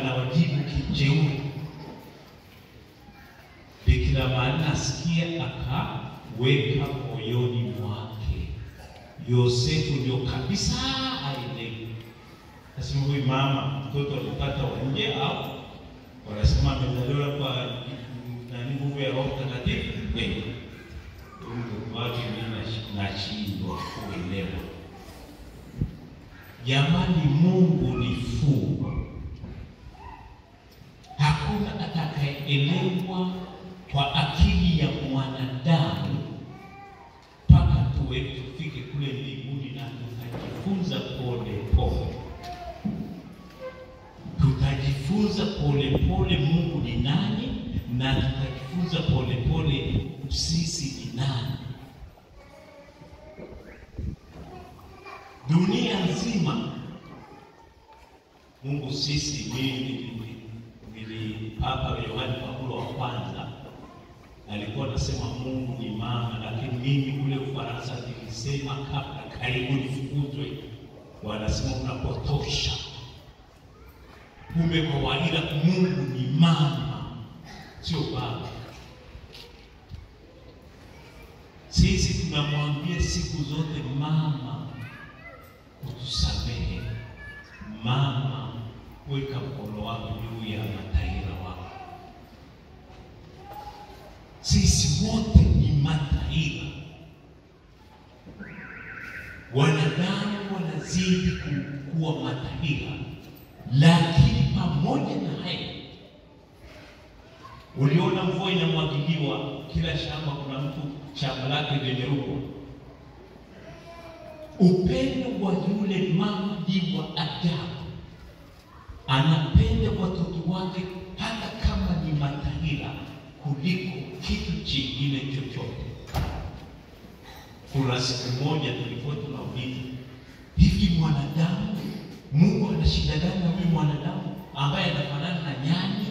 anawajibu kijeuri. Bikira Maria asikia akaweka moyoni mwake. Yosefu ndio kabisa aelewe. Nasema huyu mama mtoto alipata wanje au wanasema amezaliwa kwa nguvu ya Roho Mtakatifu. Mungu wake nashindwa kuelewa. Jamani, Mungu ni fumbo. Hakuna atakayeelewa kwa akili ya mwanadamu mpaka tufike kule mbinguni na tutajifunza pole pole. Tutajifunza pole pole Mungu ni nani, na tutajifunza pole pole sisi ni nani. Dunia nzima Mungu sisi Papa Yohane Paulo wa kwanza alikuwa anasema Mungu ni mama, lakini mimi kule Ufaransa nilisema kabla karibu nifukuzwe, wanasema unapotosha. Kumbe kwa waila Mungu ni mama, sio baba. Sisi tunamwambia siku zote mama, utusamehe. Mama, weka mkono wako juu ya mataifa wako. Sisi wote ni mataifa. Wanadamu wanazidi kuwa mataifa, lakini pamoja na hayo, uliona mvua inamwagiliwa kila shamba, kuna mtu shamba lake limeruka. Upendo wa yule mama ni wa ajabu. Anapenda watoto wake hata kama ni matahira kuliko kitu kingine chochote. Kuna siku moja tulikuwa tunauliza, hivi mwanadamu, Mungu ana shida gani na huyu mwanadamu ambaye anafanana na nyani?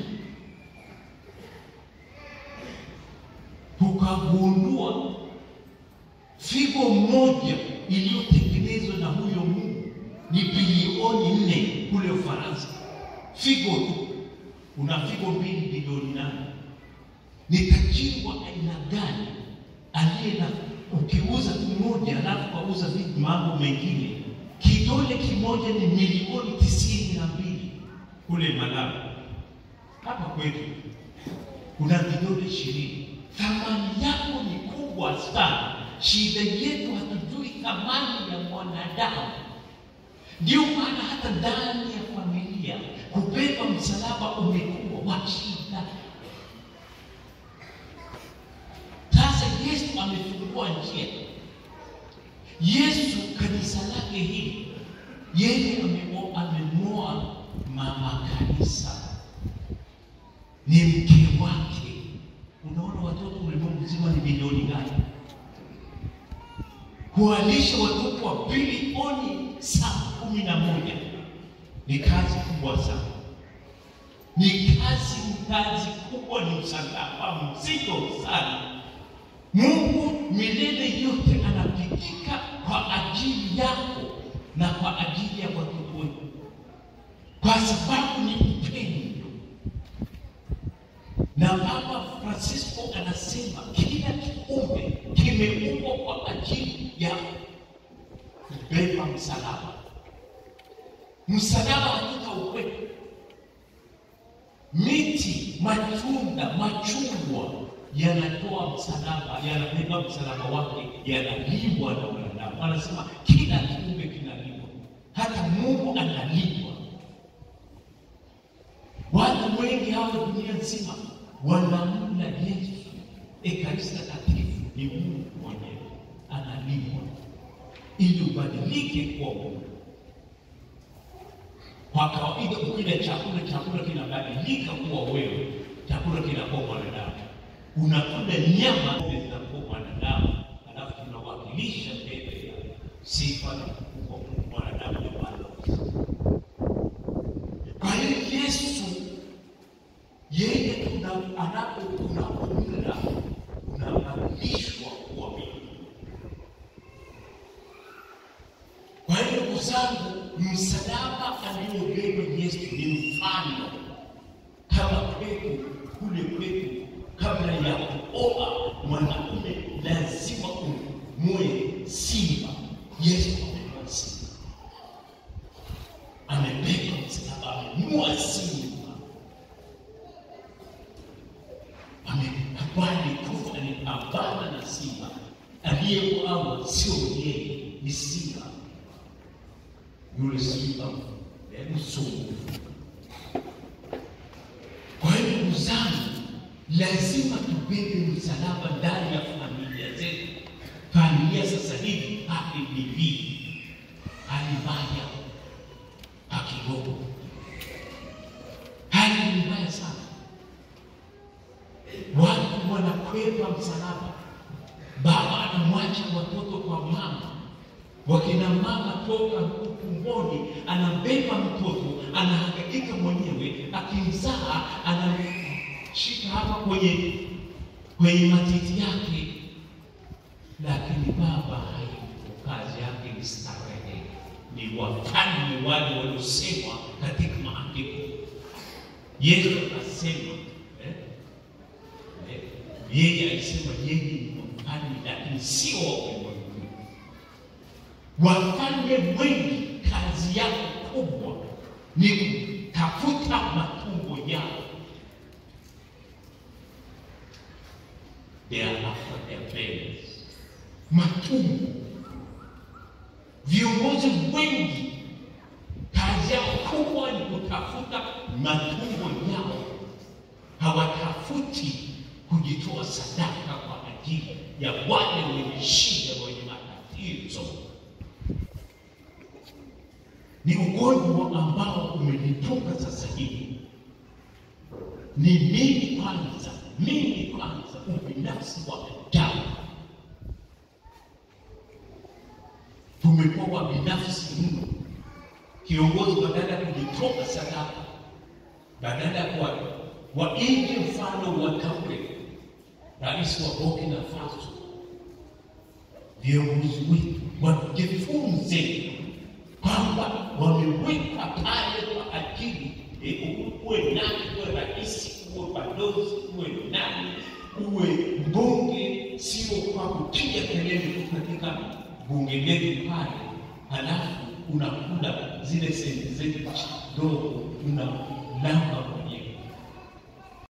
Tukagundua figo moja iliyotengenezwa na huyo Mungu ni bilioni 4 kule Ufaransa. Figo tu, una figo 2 bilioni 8. Ni tajiri wa aina gani aliye na ukiuza tu moja alafu kauza vitu mambo mengine? Kidole kimoja ni milioni 92 kule Malawi. Hapa kwetu kuna vidole 20. Thamani yako ni kubwa sana. Shida yetu hatujui thamani ya mwanadamu. Ndio maana hata ndani ya familia kubeba msalaba umekuwa wa shida. Sasa Yesu amefungua njia. Yesu kanisa lake hili, yeye amemoa mama kanisa, ni mke wake. Unaona watoto ulimwengu mzima ni bilioni gani? Kuwalisha watoto wa bilioni 11 ni kazi kubwa sana. Ni kazi kubwa, ni msalaba mzito sana. Mungu milele yote anapitika kwa ajili yako na kwa ajili ya watoto wetu, kwa sababu ni upendo. Na Papa Francisco anasema kila kiumbe kimeumbwa kwa ajili ya kubeba msalaba. Msalaba hakika ukweli. Miti, matunda, machungwa yanatoa msalaba, yanabeba msalaba wake, yanaliwa na wanadamu. Anasema kila kiumbe kinaliwa, hata Mungu analiwa. Watu wengi hawa dunia nzima wanamla Yesu. Ekaristi Takatifu ni Mungu mwenyewe analiwa ili ubadilike kwa Mungu. Kwa kawaida ukila chakula kinabadilika kuwa wewe, chakula kinakuwa mwanadamu. Unakula nyama zinakuwa mwanadamu, alafu tunawakilisha mbele ya sifa na kwa mwanadamu ya Bwana. Kwa hiyo Yesu yeye unapokula unabadilishwa kuwa mimi. Kwa hiyo ndugu zangu, msalaba aliobeba Yesu ni mfano kama pepo kule kwetu. Kabla ya kuoa mwanaume lazima umue simba. Yesu amekuwa simba, amebeba msalaba, amemua simba, amekubali kufa, ni pambana na simba. Aliyeuawa sio yeye, ni simba. Yule simba msumbufu. Kwa hiyo ndugu zangu, lazima tubebe msalaba ndani ya familia zetu. Familia sasa hivi hali ni vipi? Hali mbaya, hakidogo. Hali ni mbaya sana. Watu wanakwepa msalaba. Baba anamwacha watoto kwa mama. Wakina mama toka tumboni, anabeba mtoto, anahangaika mwenyewe, akimzaa anashika hapa kwenye matiti yake. Lakini baba hayuko, kazi yake ni starehe. Ni wafalme wale waliosemwa katika maandiko. Yesu akasema, yeye alisema yeye ni mfalme, lakini sio wa wafalme wengi. Kazi yao kubwa ni kutafuta matumbo yao. They are after their bellies. Matumbo. Viongozi wengi kazi yao kubwa ni kutafuta matumbo yao. Hawatafuti kujitoa sadaka kwa ajili ya wale wenye shida, wenye matatizo. Ni ugonjwa ambao umelipuka sasa hivi. Ni mimi kwanza, ubinafsi wa damu. Tumekuwa wabinafsi mno. Kiongozi badala ya kujitoa sadaka, badala ya waige mfano wa Kaure, rais wa Burkina Faso, viongozi wetu wajifunze kwamba wameweka pale kwa ajili uwe nani, uwe rais, uwe balozi, uwe nani, uwe mbunge, sio kwa kupiga kelele katika bunge letu pale, halafu unakula zile senti zetu kidogo, unalamba